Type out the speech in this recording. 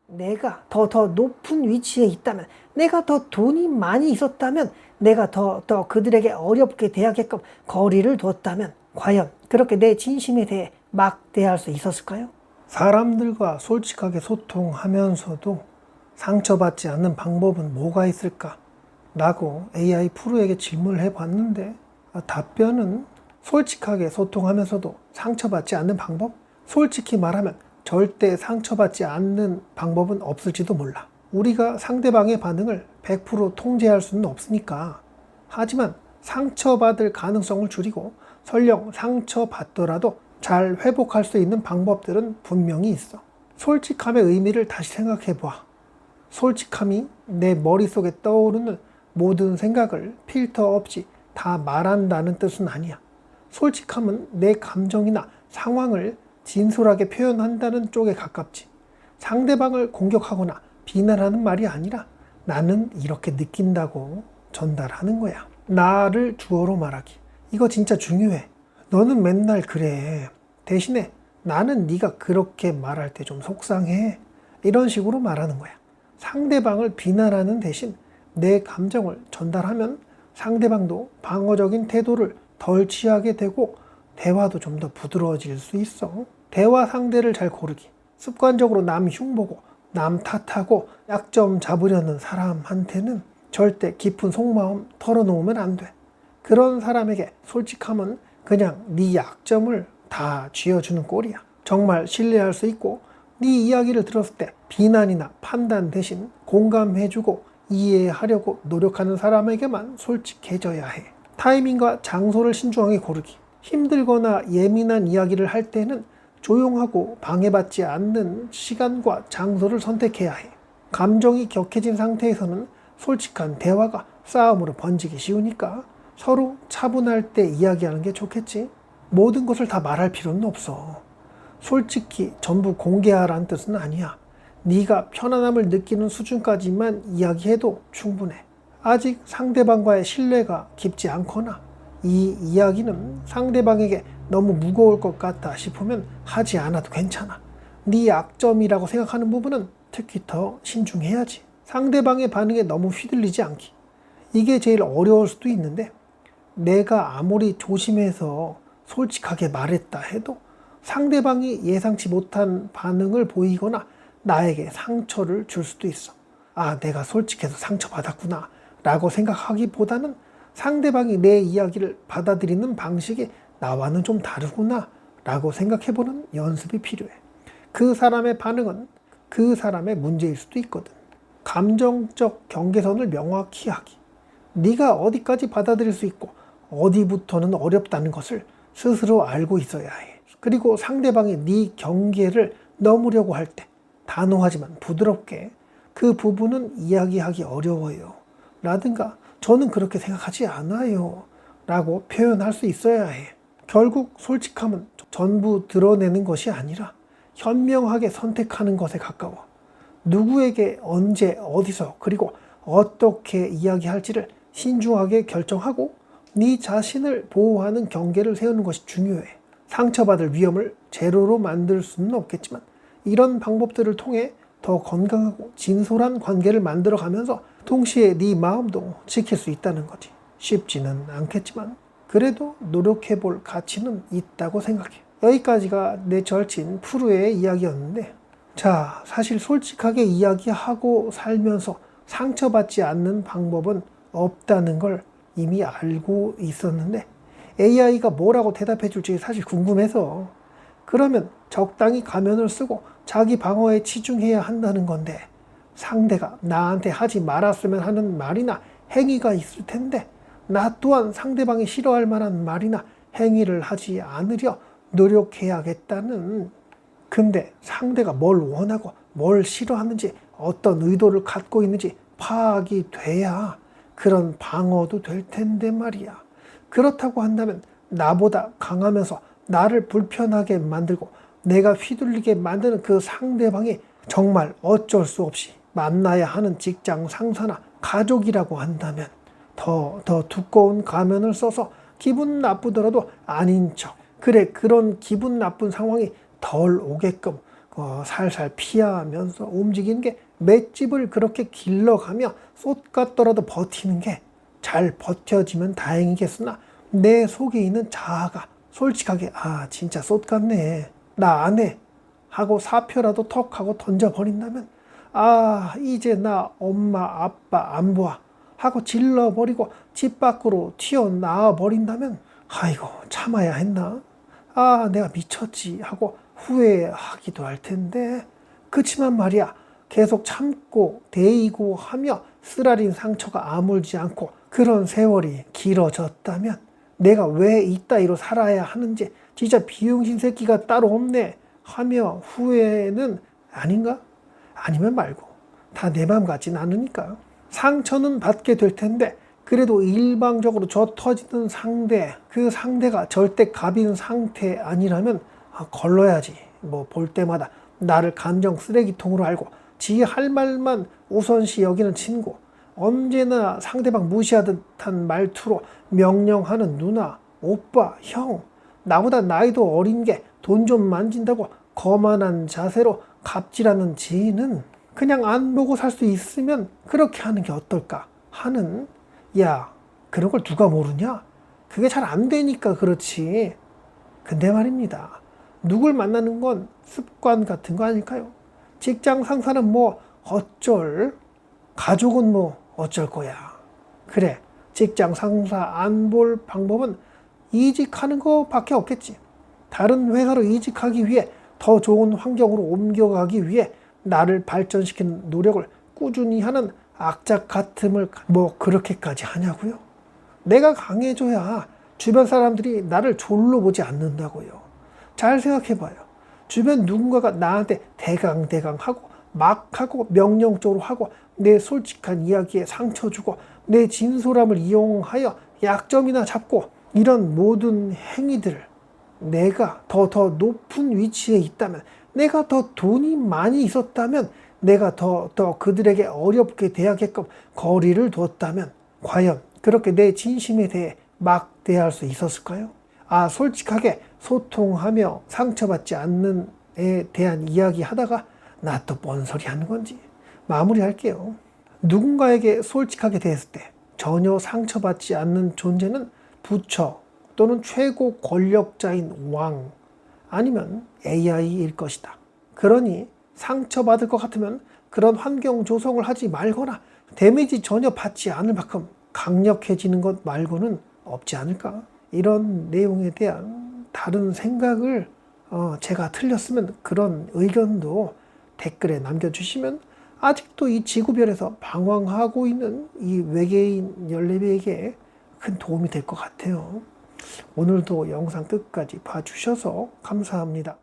내가 더 높은 위치에 있다면, 내가 더 돈이 많이 있었다면, 내가 더 그들에게 어렵게 대하게끔 거리를 뒀다면 과연 그렇게 내 진심에 대해 막 대할 수 있었을까요? 사람들과 솔직하게 소통하면서도 상처받지 않는 방법은 뭐가 있을까? 라고 AI 프로에게 질문을 해봤는데 답변은 솔직하게 소통하면서도 상처받지 않는 방법? 솔직히 말하면 절대 상처받지 않는 방법은 없을지도 몰라. 우리가 상대방의 반응을 100% 통제할 수는 없으니까. 하지만 상처받을 가능성을 줄이고 설령 상처받더라도 잘 회복할 수 있는 방법들은 분명히 있어. 솔직함의 의미를 다시 생각해 봐. 솔직함이 내 머릿속에 떠오르는 모든 생각을 필터 없이 다 말한다는 뜻은 아니야. 솔직함은 내 감정이나 상황을 진솔하게 표현한다는 쪽에 가깝지. 상대방을 공격하거나 비난하는 말이 아니라 나는 이렇게 느낀다고 전달하는 거야. 나를 주어로 말하기. 이거 진짜 중요해. 너는 맨날 그래. 대신에 나는 네가 그렇게 말할 때 좀 속상해. 이런 식으로 말하는 거야. 상대방을 비난하는 대신 내 감정을 전달하면 상대방도 방어적인 태도를 덜 취하게 되고 대화도 좀 더 부드러워질 수 있어. 대화 상대를 잘 고르기. 습관적으로 남 흉보고 남 탓하고 약점 잡으려는 사람한테는 절대 깊은 속마음 털어놓으면 안 돼. 그런 사람에게 솔직함은 그냥 네 약점을 다 쥐어주는 꼴이야. 정말 신뢰할 수 있고 네 이야기를 들었을 때 비난이나 판단 대신 공감해주고 이해하려고 노력하는 사람에게만 솔직해져야 해. 타이밍과 장소를 신중하게 고르기. 힘들거나 예민한 이야기를 할 때는 조용하고 방해받지 않는 시간과 장소를 선택해야 해. 감정이 격해진 상태에서는 솔직한 대화가 싸움으로 번지기 쉬우니까 서로 차분할 때 이야기하는 게 좋겠지. 모든 것을 다 말할 필요는 없어. 솔직히 전부 공개하라는 뜻은 아니야. 네가 편안함을 느끼는 수준까지만 이야기해도 충분해. 아직 상대방과의 신뢰가 깊지 않거나 이 이야기는 상대방에게 너무 무거울 것 같다 싶으면 하지 않아도 괜찮아. 네 약점이라고 생각하는 부분은 특히 더 신중해야지. 상대방의 반응에 너무 휘둘리지 않기. 이게 제일 어려울 수도 있는데 내가 아무리 조심해서 솔직하게 말했다 해도 상대방이 예상치 못한 반응을 보이거나 나에게 상처를 줄 수도 있어. 아, 내가 솔직해서 상처받았구나 라고 생각하기보다는 상대방이 내 이야기를 받아들이는 방식이 나와는 좀 다르구나 라고 생각해보는 연습이 필요해. 그 사람의 반응은 그 사람의 문제일 수도 있거든. 감정적 경계선을 명확히 하기. 네가 어디까지 받아들일 수 있고 어디부터는 어렵다는 것을 스스로 알고 있어야 해. 그리고 상대방이 네 경계를 넘으려고 할 때 단호하지만 부드럽게 그 부분은 이야기하기 어려워요 라든가 저는 그렇게 생각하지 않아요 라고 표현할 수 있어야 해. 결국 솔직함은 전부 드러내는 것이 아니라 현명하게 선택하는 것에 가까워. 누구에게 언제 어디서 그리고 어떻게 이야기할지를 신중하게 결정하고 네 자신을 보호하는 경계를 세우는 것이 중요해. 상처받을 위험을 제로로 만들 수는 없겠지만 이런 방법들을 통해 더 건강하고 진솔한 관계를 만들어가면서 동시에 네 마음도 지킬 수 있다는 거지. 쉽지는 않겠지만 그래도 노력해볼 가치는 있다고 생각해. 여기까지가 내 절친 프루의 이야기였는데 자, 사실 솔직하게 이야기하고 살면서 상처받지 않는 방법은 없다는 걸 이미 알고 있었는데 AI가 뭐라고 대답해 줄지 사실 궁금해서 그러면 적당히 가면을 쓰고 자기 방어에 치중해야 한다는 건데 상대가 나한테 하지 말았으면 하는 말이나 행위가 있을 텐데 나 또한 상대방이 싫어할 만한 말이나 행위를 하지 않으려 노력해야겠다는. 근데 상대가 뭘 원하고 뭘 싫어하는지 어떤 의도를 갖고 있는지 파악이 돼야 그런 방어도 될 텐데 말이야. 그렇다고 한다면 나보다 강하면서 나를 불편하게 만들고 내가 휘둘리게 만드는 그 상대방이 정말 어쩔 수 없이 만나야 하는 직장 상사나 가족이라고 한다면 더 두꺼운 가면을 써서 기분 나쁘더라도 아닌 척, 그래 그런 기분 나쁜 상황이 덜 오게끔 살살 피하면서 움직이는 게 맷집을 그렇게 길러가며 쏟갔더라도 버티는 게 잘 버텨지면 다행이겠으나 내 속에 있는 자아가 솔직하게 진짜 쏟갔네 나 안 해 하고 사표라도 턱 하고 던져버린다면 이제 나 엄마 아빠 안 보아 하고 질러버리고 집 밖으로 튀어나와 버린다면 아이고 참아야 했나 내가 미쳤지 하고 후회하기도 할 텐데 그치만 말이야 계속 참고 데이고 하며 쓰라린 상처가 아물지 않고 그런 세월이 길어졌다면 내가 왜 이따위로 살아야 하는지 진짜 비용신 새끼가 따로 없네 하며 후회는 아닌가? 아니면 말고 다 내 맘 같진 않으니까 상처는 받게 될 텐데 그래도 일방적으로 져 터지는 상대 그 상대가 절대 갑인 상태 아니라면 걸러야지 볼 때마다 나를 감정 쓰레기통으로 알고 지 할 말만 우선시 여기는 친구 언제나 상대방 무시하듯한 말투로 명령하는 누나 오빠 형 나보다 나이도 어린 게 돈 좀 만진다고 거만한 자세로 갑질하는 지인은 그냥 안 보고 살 수 있으면 그렇게 하는 게 어떨까 하는 야 그런 걸 누가 모르냐 그게 잘 안 되니까 그렇지 근데 말입니다 누굴 만나는 건 습관 같은 거 아닐까요 직장 상사는 어쩔 가족은 어쩔 거야 그래 직장 상사 안 볼 방법은 이직하는 거밖에 없겠지 다른 회사로 이직하기 위해 더 좋은 환경으로 옮겨가기 위해 나를 발전시키는 노력을 꾸준히 하는 악착 같음을 그렇게까지 하냐고요? 내가 강해져야 주변 사람들이 나를 졸로 보지 않는다고요. 잘 생각해봐요. 주변 누군가가 나한테 대강대강 하고 막 하고 명령적으로 하고 내 솔직한 이야기에 상처 주고 내 진솔함을 이용하여 약점이나 잡고 이런 모든 행위들을 내가 더 높은 위치에 있다면 내가 더 돈이 많이 있었다면 내가 더 그들에게 어렵게 대하게끔 거리를 뒀다면 과연 그렇게 내 진심에 대해 막 대할 수 있었을까요? 솔직하게 소통하며 상처받지 않는 에 대한 이야기 하다가 나 또 뭔 소리 하는 건지 마무리할게요. 누군가에게 솔직하게 대했을 때 전혀 상처받지 않는 존재는 부처 또는 최고 권력자인 왕 아니면 AI일 것이다. 그러니 상처받을 것 같으면 그런 환경 조성을 하지 말거나 데미지 전혀 받지 않을 만큼 강력해지는 것 말고는 없지 않을까? 이런 내용에 대한 다른 생각을 제가 틀렸으면 그런 의견도 댓글에 남겨주시면 아직도 이 지구별에서 방황하고 있는 이 외계인 14배에게 큰 도움이 될 것 같아요. 오늘도 영상 끝까지 봐주셔서 감사합니다.